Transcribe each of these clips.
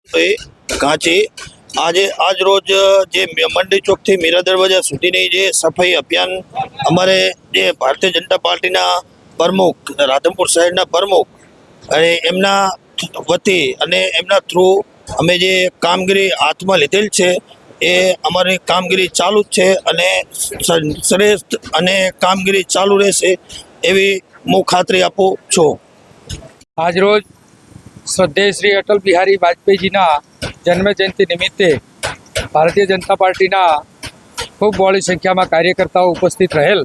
કાંચી આજ રોજ જે મંડી ચોકથી મીરા દરવાજા સુધીની જે સફાઈ અભિયાન અમારે જે ભારતીય જનતા પાર્ટીના પ્રમુખ રાધનપુર શહેરના પ્રમુખ અને એમના વતી અને એમના થ્રુ અમે જે કામગીરી હાથમાં લીધેલ છે એ અમારી કામગીરી ચાલુ જ છે અને શ્રેષ્ઠ અને કામગીરી ચાલુ રહેશે એવી હું ખાતરી આપું છું। આજરોજ શ્રદ્ધેય શ્રી અટલ બિહારી વાજપેયીજીના જન્મજયંતિ નિમિત્તે ભારતીય જનતા પાર્ટીના ખૂબ બહોળી સંખ્યામાં કાર્યકર્તાઓ ઉપસ્થિત રહેલ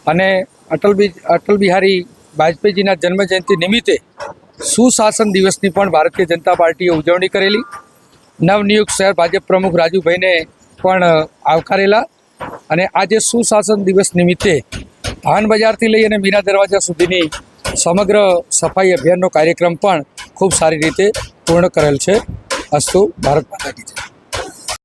અને અટલ બિહારી વાજપેયીજીના જન્મજયંતિ નિમિત્તે સુશાસન દિવસની પણ ભારતીય જનતા પાર્ટીએ ઉજવણી કરેલી। નવનિયુક્ત શહેર ભાજપ પ્રમુખ રાજુભાઈને પણ આવકારેલા અને આજે સુશાસન દિવસ નિમિત્તે ધાન બજારથી લઈ અને મીરા દરવાજા સુધીની સમગ્ર સફાઈ અભિયાનનો કાર્યક્રમ પણ ખૂબ સારી રીતે પૂર્ણ કરેલ છે। અસ્તુ ભારત માતા કી જય।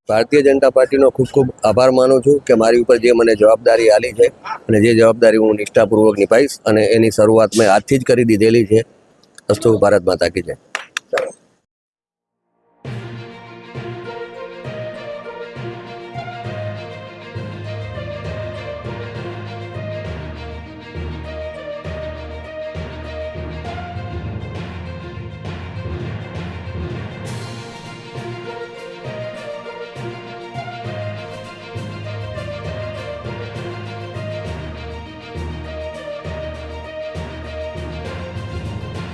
ભારતીય જનતા પાર્ટીનો ખૂબ ખૂબ આભાર માનું છું કે મારી ઉપર જે મને જવાબદારી આલી છે અને જે જવાબદારી હું નિષ્ઠાપૂર્વક નિભાવીશ અને એની શરૂઆત મેં આજથી જ કરી દીધેલી છે। અસ્તુ ભારત માતા કી જય।